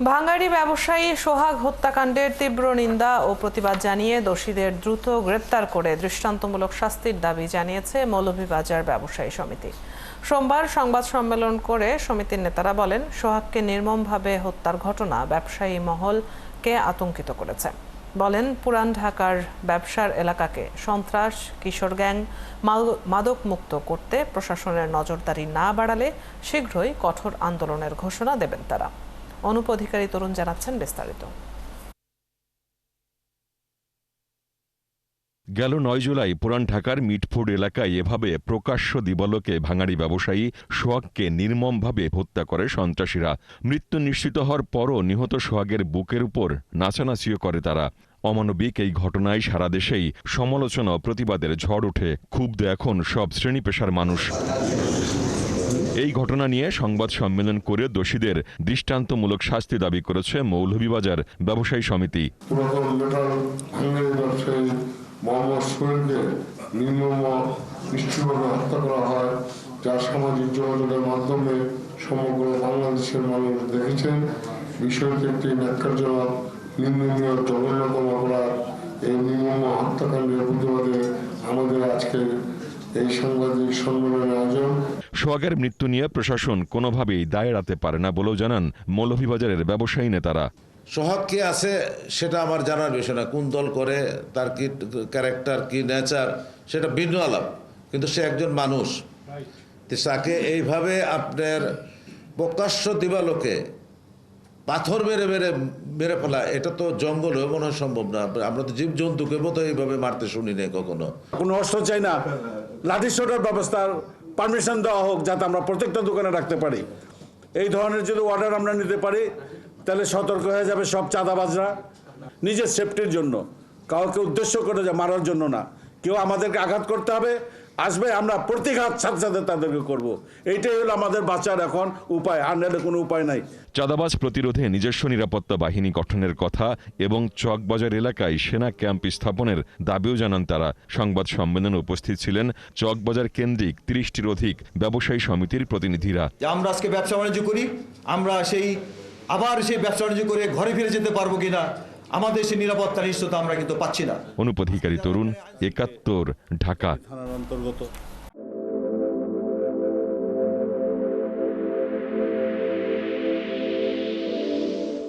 ভাঙাড়ি ব্যবসায়ী সোহাগ হত্যাকাণ্ডের তীব্র নিন্দা ও প্রতিবাদ জানিয়ে দোষীদের দ্রুত গ্রেপ্তার করে দৃষ্টান্তমূলক শাস্তির দাবি জানিয়েছে মৌলভীবাজার ব্যবসায়ী সমিতি। সোমবার সংবাদ সম্মেলন করে সমিতির নেতারা বলেন, সোহাগকে নির্মমভাবে হত্যার ঘটনা ব্যবসায়ী মহলকে আতঙ্কিত করেছে। বলেন, পুরান ঢাকার ব্যবসার এলাকাকে সন্ত্রাস, কিশোর গ্যাং, মাদক মুক্ত করতে প্রশাসনের নজরদারি না বাড়ালে শীঘ্রই কঠোর আন্দোলনের ঘোষণা দেবেন তারা। অনুপ অধিকারী তরুণ জানাচ্ছেন বিস্তারিত। গেল ৯ জুলাই পুরান ঢাকার মিটফুড এলাকায় এভাবে প্রকাশ্য দিবালোকে ভাঙাড়ি ব্যবসায়ী সোহাগকে নির্মমভাবে হত্যা করে সন্ত্রাসীরা। মৃত্যু নিশ্চিত হওয়ার পরও নিহত সোহাগের বুকের উপর নাচানাচিও করে তারা। অমানবিক এই ঘটনায় সারা দেশেই সমালোচনা ও প্রতিবাদের ঝড় ওঠে। ক্ষুব্ধ এখন সব শ্রেণী পেশার মানুষ। এই ঘটনা নিয়ে সংবাদ সম্মেলন করে দোষীদের দৃষ্টান্তমূলক শাস্তি দাবি করেছে মৌলভীবাজার ব্যবসায়ী সমিতি। মোহাম্মদ সোহেলকে নিষ্ঠুরভাবে হত্যা করা হয়, যা সামাজিক যোগাযোগের মাধ্যমে সমগ্র বাংলাদেশের মানুষ দেখেছেন। বিষয়টি একটি ন্যাক্কারজনক, নিন্দনীয়, জঘন্যতম অপরাধ। এই নির্মম হত্যাকাণ্ডের প্রতিবাদে আমাদের আজকে এই সাংবাদিক সম্মেলনের আয়োজন। সোহাগের মৃত্যু নিয়ে প্রশাসন কোনোভাবেই দায় এড়াতে পারে না বলেও জানান মৌলভীবাজারের ব্যবসায়ী নেতারা। সোহাগ কে আছে সেটা আমার জানার বিষয় না, কোন দল করে, তার কি ক্যারেক্টার, কি নেচার, সেটা ভিন্ন আলাপ, কিন্তু সে একজন মানুষ। তাকে এইভাবে আপনার প্রকাশ্য দিবালোকে পাথর মেরে ফেলা, এটা তো জঙ্গলেও মনে হয় সম্ভব না। আমরা তো জীবজন্তুকে মতো এইভাবে মারতে শুনি নাই কখনো। কোনো অস্ত্র চাই না, লাঠি সোটার ব্যবস্থার পারমিশন দেওয়া হোক, যাতে আমরা প্রত্যেকটা দোকানে রাখতে পারি। এই ধরনের যদি অর্ডার আমরা নিতে পারি, তাহলে সতর্ক হয়ে যাবে সব চাঁদাবাজরা। নিজের সেফটির জন্য, কাউকে উদ্দেশ্য করে যে মারার জন্য না। কেউ আমাদেরকে আঘাত করতে হবে, আসবে, আমরা প্রতিঘাত সাথে সাথে তাদেরকে করব। এইটাই হলো আমাদের বাঁচার এখন উপায়, আর নাহলে কোনো উপায় নাই। চাঁদাবাজ প্রতিরোধে নিজস্ব নিরাপত্তা বাহিনী গঠনের কথা এবং চকবাজার এলাকায় সেনা ক্যাম্প স্থাপনের দাবিও জানান তারা। সংবাদ সম্মেলনে উপস্থিত ছিলেন চকবাজার কেন্দ্রিক ৩০টির অধিক ব্যবসায়ী সমিতির প্রতিনিধিরা। আমরা আজকে ব্যবসা বাণিজ্য করি, আমরা আবার সেই ব্যবসা বাণিজ্য করে ঘরে ফিরে যেতে পারবো কিনা, আমাদের সেই নিরাপত্তা নিশ্চয়তা আমরা কিন্তু পাচ্ছি না। অনুপ অধিকারী তরুণ, ৭১, ঢাকা।